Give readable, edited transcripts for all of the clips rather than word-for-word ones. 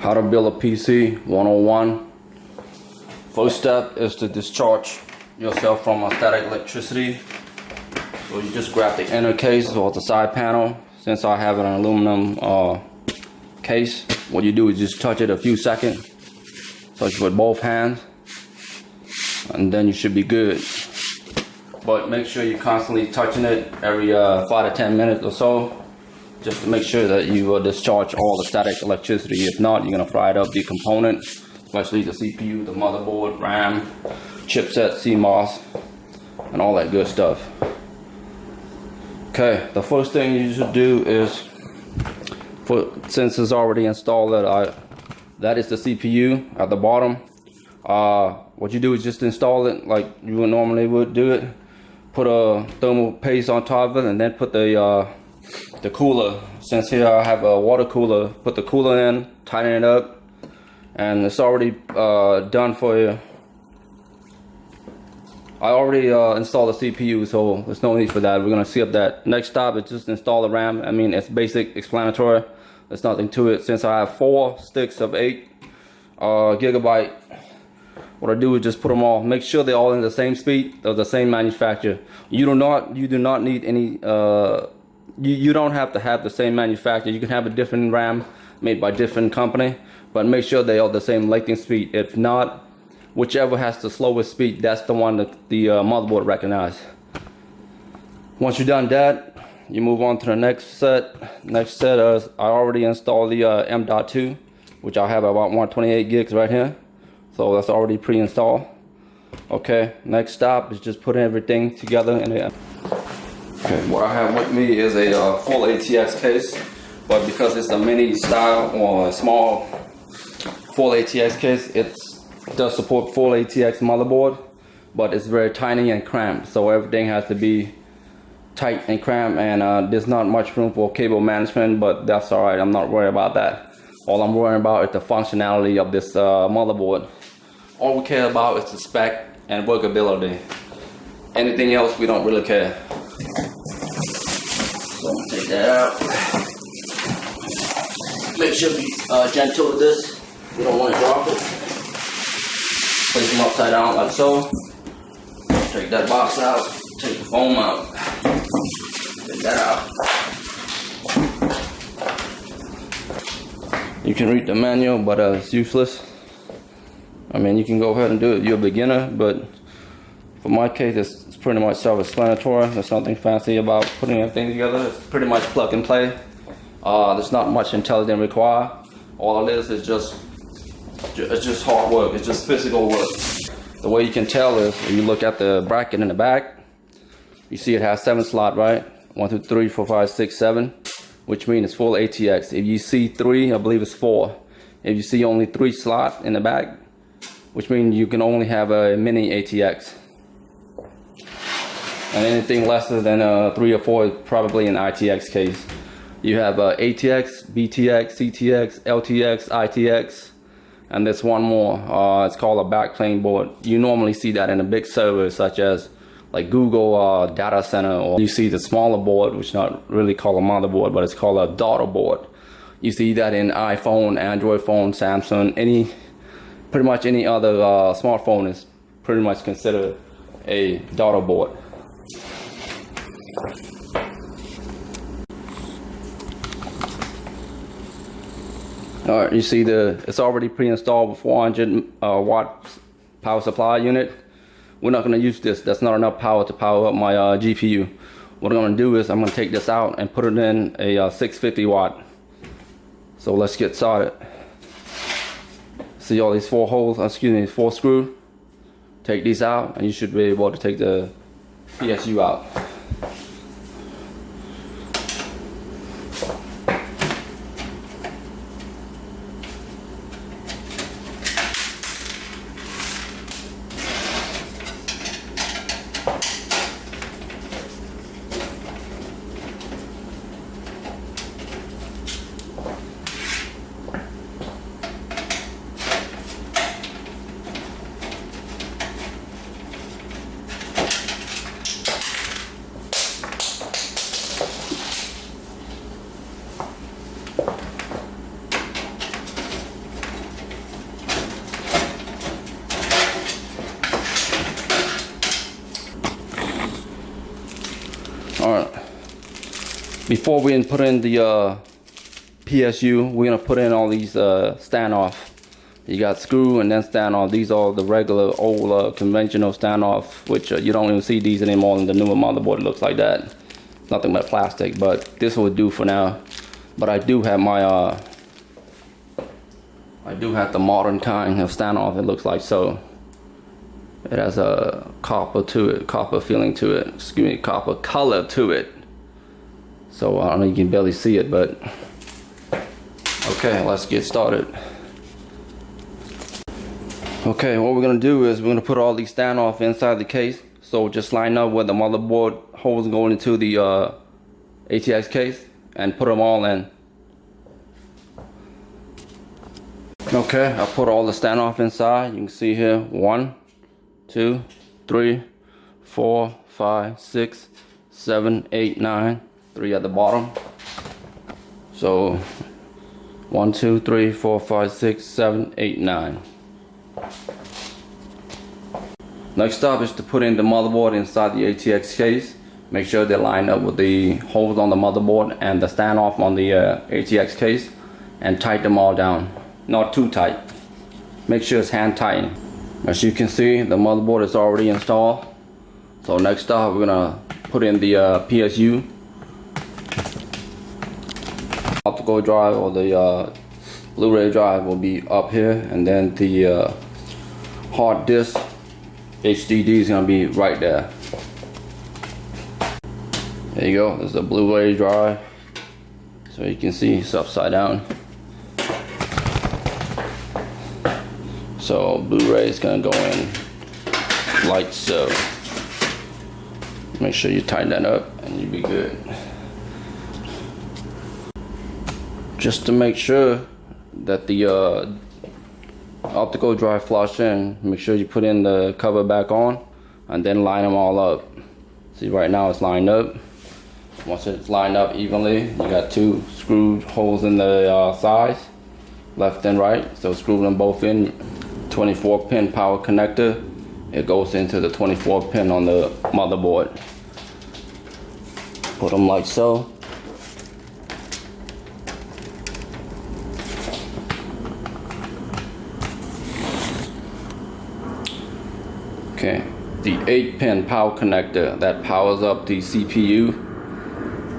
How to build a PC 101. First step is to discharge yourself from static electricity. So you just grab the inner case or the side panel. Since I have an aluminum case, what you do is just touch it a few seconds. Touch with both hands, and then you should be good. But make sure you're constantly touching it every 5 to 10 minutes or so, just to make sure that you discharge all the static electricity. If not, you're gonna fry it up the component, especially the CPU, the motherboard, RAM, chipset, CMOS, and all that good stuff. Okay, the first thing you should do is, since it's already installed, that is the CPU at the bottom. What you do is just install it like you would normally would do it. Put a thermal paste on top of it, and then put the cooler. Since here I have a water cooler, put the cooler in, tighten it up, and it's already done for you. I already installed the CPU, so there's no need for that. We're gonna see up that. Next stop is just install the RAM. I mean, it's basic, explanatory. There's nothing to it. Since I have 4 sticks of 8 gigabyte, what I do is just put them all. Make sure they're all in the same speed, of the same manufacturer. You do not need any. You don't have to have the same manufacturer. You can have a different RAM made by different company, but make sure they are the same lightning speed. If not, whichever has the slowest speed, that's the one that the motherboard recognizes. Once you're done that, you move on to the next set. Next set is, I already installed the M.2, which I have about 128 gigs right here. So that's already pre-installed. Okay, next stop is just putting everything together in the. Okay, what I have with me is a full ATX case, but because it's a mini style or a small full ATX case, it does support full ATX motherboard, but it's very tiny and cramped, so everything has to be tight and cramped, and there's not much room for cable management, but that's alright. I'm not worried about that. All I'm worried about is the functionality of this motherboard. All we care about is the spec and workability. Anything else we don't really care. So I'm gonna take that out. Make sure to be gentle with this. We don't want to drop it. Place them upside down like so. Take that box out. Take the foam out. Take that out. You can read the manual, but it's useless. I mean, you can go ahead and do it. You're a beginner, but for my case, it's pretty much self-explanatory. There's nothing fancy about putting everything together. It's pretty much plug and play. There's not much intelligence required. All it is just hard work. It's just physical work. The way you can tell is when you look at the bracket in the back, you see it has 7 slots, right? 1, 2, 3, 4, 5, 6, 7, which means it's full ATX. If you see 3, I believe it's 4. If you see only 3 slots in the back, which means you can only have a mini ATX. And anything less than 3 or 4 is probably an ITX case. You have ATX, BTX, CTX, LTX, ITX, and there's one more. It's called a backplane board. You normally see that in a big server such as like Google data center, or you see the smaller board, which is not really called a motherboard, but it's called a daughter board. You see that in iPhone, Android phone, Samsung, pretty much any other smartphone is pretty much considered a daughter board. Alright, you see it's already pre-installed with 400 watt power supply unit. We're not going to use this. That's not enough power to power up my GPU. What I'm going to do is I'm going to take this out and put it in a 650 watt. So let's get started. See all these 4 holes, 4 screws. Take these out and you should be able to take the PSU out. Before we put in the PSU, we're gonna put in all these standoff. You got screw and then standoff. These are the regular old conventional standoff, which you don't even see these anymore in the newer motherboard. It looks like that. Nothing but plastic, but this will do for now. But I do have my I do have the modern kind of standoff. It looks like so. It has a copper to it, copper feeling to it. Excuse me, copper color to it. So I don't know, you can barely see it, but okay, let's get started. Okay, what we're gonna do is we're gonna put all these standoff inside the case. So just line up where the motherboard holes going into the ATX case and put them all in. Okay, I put all the standoff inside. You can see here 1, 2, 3, 4, 5, 6, 7, 8, 9. 3 at the bottom. So 1, 2, 3, 4, 5, 6, 7, 8, 9. Next up is to put in the motherboard inside the ATX case. Make sure they line up with the holes on the motherboard and the standoff on the ATX case, and tighten them all down. Not too tight. Make sure it's hand tightened. As you can see, the motherboard is already installed. So next up, we're gonna put in the PSU. Optical drive or the Blu-ray drive will be up here, and then the hard disk HDD is gonna be right there. There you go. There's a Blu-ray drive, so you can see it's upside down. So Blu-ray is gonna go in like so. Make sure you tighten that up, and you'll be good. Just to make sure that the optical drive flush in, make sure you put in the cover back on and then line them all up. See, right now it's lined up. Once it's lined up evenly, you got 2 screwed holes in the sides, left and right. So screw them both in. 24 pin power connector. It goes into the 24 pin on the motherboard. Put them like so. Okay, the 8-pin power connector that powers up the CPU.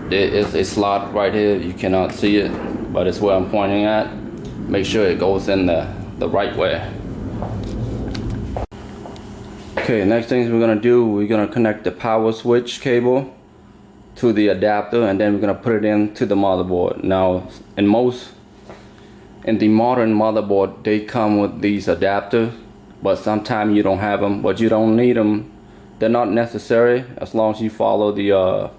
There is a slot right here. You cannot see it, but it's where I'm pointing at. Make sure it goes in the right way. Okay, next things we're gonna do, we're gonna connect the power switch cable to the adapter, and then we're gonna put it into the motherboard. Now, in the modern motherboard, they come with these adapters, but sometimes you don't have them, but you don't need them. They're not necessary. As long as you follow the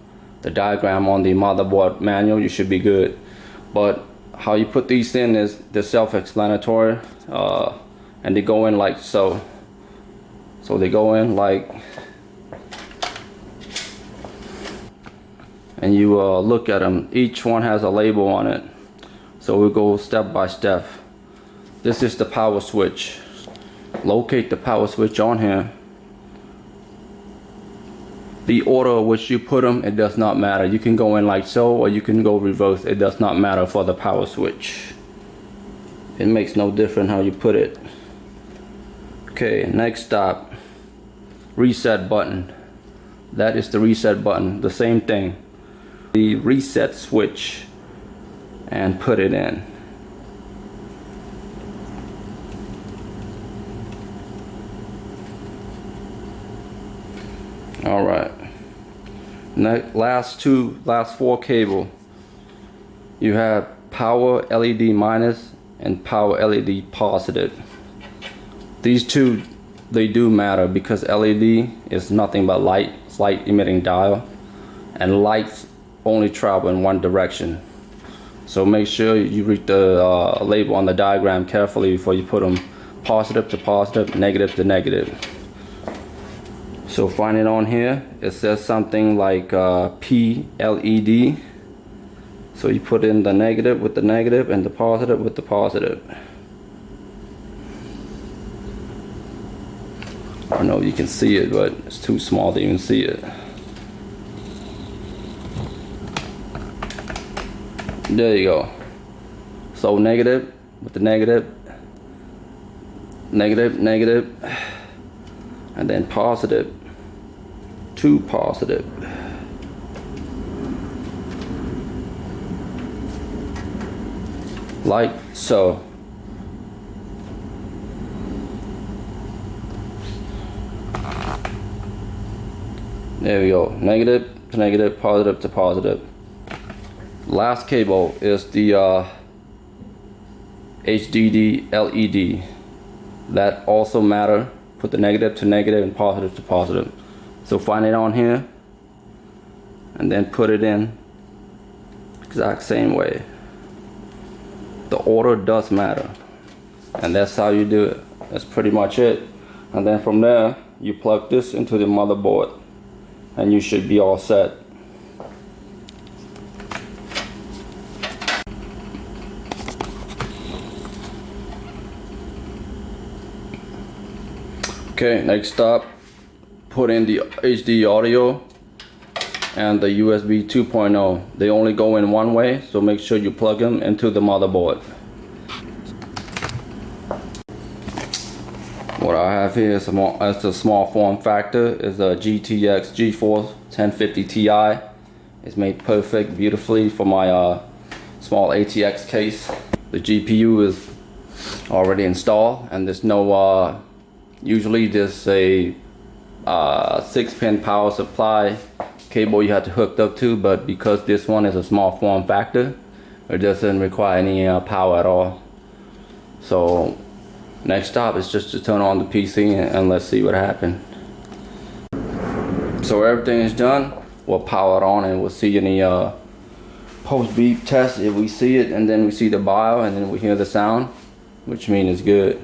diagram on the motherboard manual, you should be good. But how you put these in is the self-explanatory, and they go in like so. So they go in like, and you look at them. Each one has a label on it. So we'll go step by step. This is the power switch. Locate the power switch on here. The order in which you put them, it does not matter. You can go in like so, or you can go reverse. It does not matter for the power switch. It makes no difference how you put it. Okay, next stop. Reset button. That is the reset button. The same thing. The reset switch, and put it in. All right. Last 4 cable. You have power LED minus and power LED positive. These two, they do matter because LED is nothing but light. It's light emitting dial, and lights only travel in one direction. So make sure you read the label on the diagram carefully before you put them positive to positive, negative to negative. So find it on here. It says something like PLED. So you put in the negative with the negative and the positive with the positive. I don't know if you can see it, but it's too small to even see it. There you go. So negative with the negative, negative, negative, and then positive to positive. Like so. There we go. Negative to negative, positive to positive. Last cable is the HDD LED. That also matter. Put the negative to negative and positive to positive. So find it on here and then put it in exact same way. The order does matter, and that's how you do it. That's pretty much it. And then from there you plug this into the motherboard and you should be all set. Okay, next up, put in the HD audio and the USB 2.0. They only go in one way, so make sure you plug them into the motherboard. What I have here is a small form factor. Is a GTX Geforce 1050 Ti. It's made perfect, beautifully for my small ATX case. The GPU is already installed, and there's no usually there's a 6-pin power supply cable you have to hook up to, but because this one is a small form factor, it doesn't require any power at all. So next stop is just to turn on the PC and let's see what happened. So everything is done. We'll power it on and we'll see any post beep test if we see it, and then we see the bio and then we hear the sound, which means it's good.